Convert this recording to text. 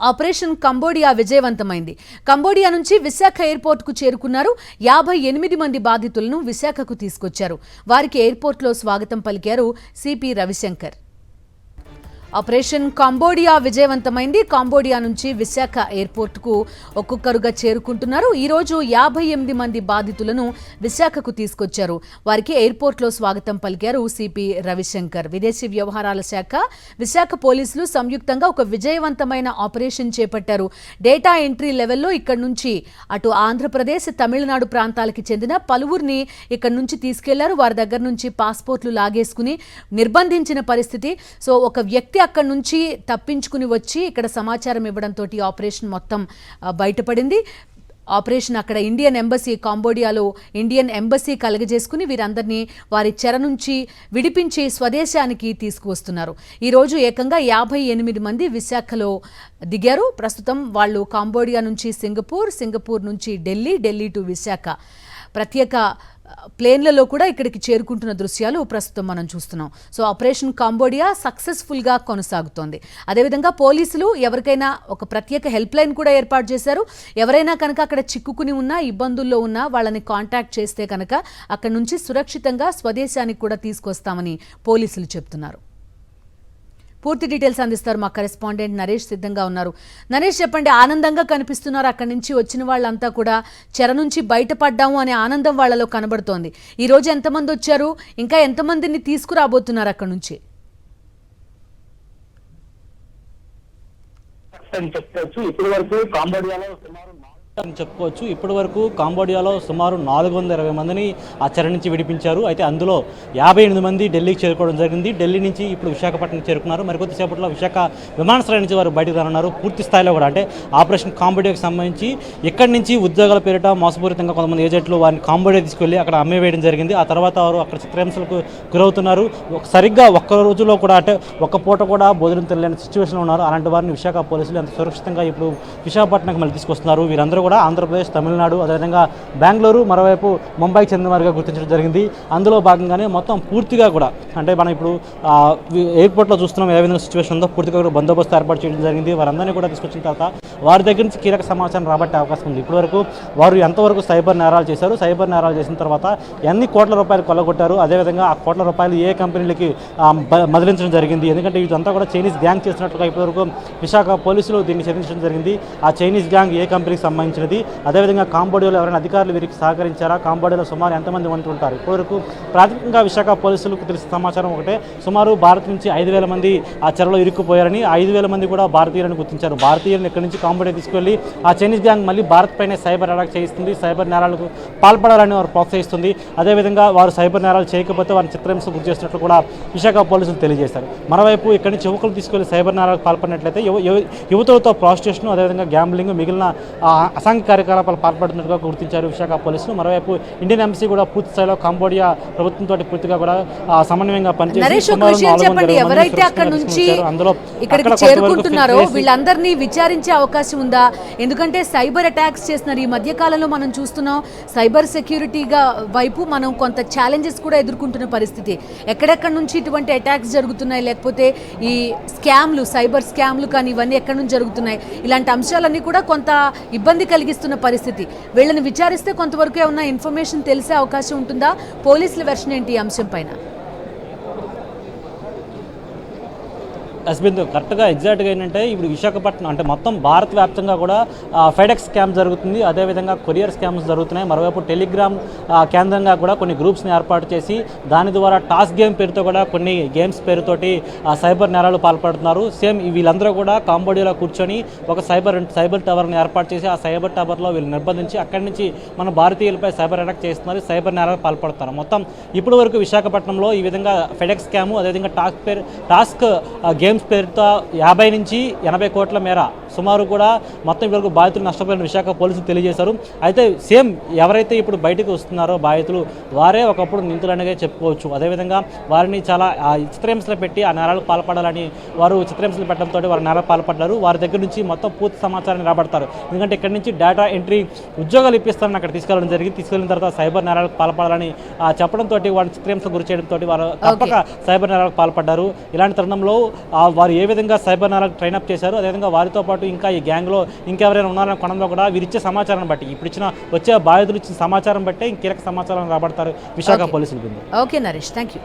Operation Cambodia విజయవంతమైంది. Cambodia నుంచి విశాఖ ఎయిర్పోర్టుకు చేరుకున్నారు. 58 మంది బాధితులను విశాఖకు తీసుకొచ్చారు. వారికి ఎయిర్పోర్టులో స్వాగతం పలికారు సిపి రవిశంకర్. ఆపరేషన్ కంబోడియా విజయవంతమైంది. కంబోడియా నుంచి విశాఖ ఎయిర్పోర్టుకు ఒక్కొక్కరుగా చేరుకుంటున్నారు. ఈరోజు 58 మంది బాధితులను విశాఖకు తీసుకొచ్చారు. వారికి ఎయిర్పోర్టులో స్వాగతం పలికారు సిపి రవిశంకర్. విదేశీ వ్యవహారాల శాఖ, విశాఖ పోలీసులు సంయుక్తంగా ఒక విజయవంతమైన ఆపరేషన్ చేపట్టారు. డేటా ఎంట్రీ లెవెల్లో ఇక్కడి నుంచి అటు ఆంధ్రప్రదేశ్, తమిళనాడు ప్రాంతాలకి చెందిన పలువురిని ఇక్కడి నుంచి తీసుకెళ్లారు. వారి దగ్గర నుంచి పాస్పోర్ట్లు లాగేసుకుని నిర్బంధించిన పరిస్థితి. సో ఒక వ్యక్తి అక్కడి నుంచి తప్పించుకుని వచ్చి ఇక్కడ సమాచారం ఇవ్వడంతో ఆపరేషన్ మొత్తం బయటపడింది. ఆపరేషన్ అక్కడ ఇండియన్ ఎంబసీ, కాంబోడియాలో ఇండియన్ ఎంబసీ కలగజేసుకుని వీరందరినీ వారి చెర నుంచి విడిపించి స్వదేశానికి తీసుకువస్తున్నారు. ఈరోజు ఏకంగా 58 మంది విశాఖలో దిగారు. ప్రస్తుతం వాళ్ళు కాంబోడియా నుంచి సింగపూర్ నుంచి ఢిల్లీ టు విశాఖ ప్రత్యేక ప్లేన్లలో కూడా ఇక్కడికి చేరుకుంటున్న దృశ్యాలు ప్రస్తుతం మనం చూస్తున్నాం. సో ఆపరేషన్ కంబోడియా సక్సెస్ఫుల్గా కొనసాగుతోంది. అదేవిధంగా పోలీసులు ఎవరికైనా ఒక ప్రత్యేక హెల్ప్ లైన్ కూడా ఏర్పాటు చేశారు. ఎవరైనా కనుక అక్కడ చిక్కుకుని ఉన్నా, ఇబ్బందుల్లో ఉన్నా వాళ్ళని కాంటాక్ట్ చేస్తే కనుక అక్కడి నుంచి సురక్షితంగా స్వదేశానికి కూడా తీసుకొస్తామని పోలీసులు చెప్తున్నారు. పూర్తి డీటెయిల్స్ అందిస్తారు మా కరెస్పాండెంట్ నరేష్, సిద్ధంగా ఉన్నారు. నరేష్, చెప్పండి, ఆనందంగా కనిపిస్తున్నారు. అక్కడి నుంచి వచ్చిన వాళ్ళంతా కూడా చెర నుంచి బయటపడ్డాము అనే ఆనందం వాళ్ళలో కనబడుతోంది. ఈ రోజు ఎంతమంది వచ్చారు, ఇంకా ఎంతమందిని తీసుకురాబోతున్నారు అక్కడి నుంచి? చెప్పుకోవచ్చు. ఇప్పటి వరకు కాంబోడియాలో సుమారు 420 మందిని ఆ చెర నుంచి విడిపించారు. అయితే అందులో 58 మంది ఢిల్లీకి చేరుకోవడం జరిగింది. ఢిల్లీ నుంచి ఇప్పుడు విశాఖపట్నం చేరుకున్నారు. మరికొద్దిసేపట్లో విశాఖ విమానాశ్రయం నుంచి వారు బయటకు రానున్నారు. పూర్తి స్థాయిలో కూడా అంటే ఆపరేషన్ కాంబోడియాకి సంబంధించి ఇక్కడి నుంచి ఉద్యోగాల పేరిట మోసపూరితంగా కొంతమంది ఏజెంట్లు వారిని కాంబోడియా తీసుకెళ్లి అక్కడ అమ్మేవేయడం జరిగింది. ఆ తర్వాత వారు అక్కడ చిత్రహింసలకు గురవుతున్నారు. సరిగ్గా ఒక్క రోజులో కూడా అంటే ఒక్క పూట కూడా భోజనం తెలియని సిచ్యువేషన్లో ఉన్నారు. అలాంటి వారిని విశాఖ పోలీసులు ఎంత సురక్షితంగా ఇప్పుడు విశాఖపట్నంకి మళ్ళీ తీసుకొస్తున్నారు. వీరందరూ కూడా ఆంధ్రప్రదేశ్, తమిళనాడు, అదేవిధంగా బెంగళూరు, మరోవైపు ముంబైకి చెందిన వారిగా గుర్తించడం జరిగింది. అందులో భాగంగానే మొత్తం పూర్తిగా కూడా అంటే మనం ఇప్పుడు ఎయిర్పోర్ట్లో చూస్తున్నాం ఏ విధంగా సిచ్యువేషన్ ఉందో. పూర్తిగా కూడా బందోబస్తు ఏర్పాటు చేయడం జరిగింది. వారందరినీ కూడా తీసుకొచ్చిన తర్వాత వారి దగ్గర నుంచి కీలక సమాచారం రాబట్టే అవకాశం ఉంది. ఇప్పటివరకు వారు ఎంతవరకు సైబర్ నేరాలు చేశారు, సైబర్ నేరాలు చేసిన తర్వాత ఎన్ని కోట్ల రూపాయలు కొల్లగొట్టారు, అదేవిధంగా ఆ కోట్ల రూపాయలు ఏ కంపెనీలకి మదిలించడం జరిగింది. ఎందుకంటే ఇదంతా కూడా చైనీస్ గ్యాంగ్ చేసినట్లుగా ఇప్పటివరకు విశాఖ పోలీసులు దీన్ని ఛేదించడం జరిగింది. ఆ చైనీస్ గ్యాంగ్ ఏ కంపెనీకి సంబంధించినది, అదేవిధంగా కాంబోడియాలో ఎవరైనా అధికారులు వీరికి సహకరించారా, కాంబోడియాలో సుమారు ఎంతమంది ఉంటుంటారు. ఇప్పటివరకు ప్రాథమికంగా విశాఖ పోలీసులకు తెలిసిన సమాచారం ఒకటే, సుమారు భారత్ నుంచి 5,000 మంది ఆ చెరలో ఇరుక్కుపోయారని, 5,000 మంది కూడా భారతీయులను గుర్తించారు. భారతీయులను ఇక్కడి నుంచి కాంబోడియా తీసుకెళ్లి ఆ చైనీస్ గ్యాంగ్ మళ్ళీ భారత్ పైనే సైబర్ అటాక్ చేయిస్తుంది, సైబర్ నేరాలకు పాల్పడాలని వారు ప్రోత్సహిస్తుంది. అదేవిధంగా వారు సైబర్ నేరాలు చేయకపోతే వారిని చిత్రహింస గురి చేసినట్లు కూడా విశాఖ పోలీసులు తెలియజేశారు. మరోవైపు ఇక్కడి నుంచి యువకులు తీసుకెళ్లి సైబర్ నేరాలకు పాల్పడినట్లయితే యువతులతో ప్రాస్టిట్యూషన్, అదేవిధంగా గ్యాంబ్లింగ్, మిగిలిన అసాంఘిక కార్యకలాపాలు పాల్పడుతున్నట్టుగా గుర్తించారు విశాఖ పోలీసులు. మరోవైపు ఇండియన్ ఎంబసీ కూడా పూర్తి స్థాయిలో కాంబోడియా ప్రభుత్వంతో పూర్తిగా కూడా సమన్వయంగా పనిచేసి ఎవరైతే అక్కడ నుంచి ఇక్కడికి చేరుకుంటున్నారో వీళ్ళందరినీ విచారించే అవకాశం ఉందా? ఎందుకంటే సైబర్ అటాక్స్ చేస్తున్నారు. ఈ మధ్య కాలంలో మనం చూస్తున్నాం సైబర్ సెక్యూరిటీగా వైపు మనం కొంత ఛాలెంజెస్ కూడా ఎదుర్కొంటున్న పరిస్థితి. ఎక్కడెక్కడి నుంచి ఇటువంటి అటాక్స్ జరుగుతున్నాయి, లేకపోతే ఈ స్కామ్లు, సైబర్ స్కామ్లు కానీ ఇవన్నీ ఎక్కడి నుంచి జరుగుతున్నాయి, ఇలాంటి అంశాలన్నీ కూడా కొంత ఇబ్బంది కలిగిస్తున్న పరిస్థితి. వీళ్ళని విచారిస్తే కొంతవరకు ఏమన్నా ఇన్ఫర్మేషన్ తెలిసే అవకాశం ఉంటుందా? పోలీసుల వెర్షన్ ఏంటి ఈ అంశం పైన? అస్బిందు కరెక్ట్గా ఎగ్జాక్ట్గా ఏంటంటే ఇప్పుడు విశాఖపట్నం అంటే మొత్తం భారత వ్యాప్తంగా కూడా ఫెడెక్స్ స్కామ్ జరుగుతుంది, అదేవిధంగా కొరియర్ స్కామ్స్ జరుగుతున్నాయి. మరోవైపు టెలిగ్రామ్ కేంద్రంగా కూడా కొన్ని గ్రూప్స్ని ఏర్పాటు చేసి దాని ద్వారా టాస్క్ గేమ్ పేరుతో కూడా కొన్ని గేమ్స్ పేరుతోటి సైబర్ నేరాలు పాల్పడుతున్నారు. సేమ్ వీళ్ళందరూ కూడా కాంబోడియాలో కూర్చొని ఒక సైబర్ టవర్ని ఏర్పాటు చేసి ఆ సైబర్ టవర్లో వీళ్ళు నిర్బంధించి అక్కడి నుంచి మన భారతీయులపై సైబర్ అటాక్ చేస్తున్నారు, సైబర్ నేరాలు పాల్పడుతున్నారు. మొత్తం ఇప్పటి వరకు విశాఖపట్నంలో ఈ విధంగా ఫెడెక్స్ స్కాము, అదేవిధంగా టాస్క్ గేమ్ పేరుతో 50 నుంచి 80 కోట్ల మేర సుమారు కూడా మొత్తం వరకు బాధితులు నష్టపోయిన విశాఖ పోలీసులు తెలియజేశారు. అయితే సేమ్ ఎవరైతే ఇప్పుడు బయటకు వస్తున్నారో బాధితులు వారే ఒకప్పుడు నిందితులనే చెప్పుకోవచ్చు. అదేవిధంగా వారిని చాలా చిత్రహింసలు పెట్టి ఆ నేరాలకు పాల్పడాలని వారు చిత్రహింసలు పెట్టడంతో వారు నేరాలు పాల్పడ్డారు. వారి దగ్గర నుంచి మొత్తం పూర్తి సమాచారాన్ని రాబడతారు. ఎందుకంటే ఇక్కడి నుంచి డేటా ఎంట్రీ ఉద్యోగాలు ఇప్పిస్తారని అక్కడ తీసుకెళ్ళడం జరిగింది. తీసుకెళ్ళిన తర్వాత సైబర్ నేరాలకు పాల్పడాలని చెప్పడంతో వారిని చిత్రహింసలు గురి చేయడంతో వారు తప్పక సైబర్ నేరాలకు పాల్పడ్డారు. ఇలాంటి తరుణంలో వారు ఏ విధంగా సైబర్ నేరాలకు ట్రైనప్ చేశారు, అదేవిధంగా వారితో పాటు ఇంకా ఈ గ్యాంగ్లో ఇంకెవరైనా ఉన్నారనే కోణంలో కూడా వీరిచ్చే సమాచారం బట్టి ఇప్పుడు వచ్చే బాధితులు ఇచ్చిన సమాచారం బట్టే కీలక సమాచారం రాబడతారు విశాఖ పోలీసులు. Okay Naresh, thank you.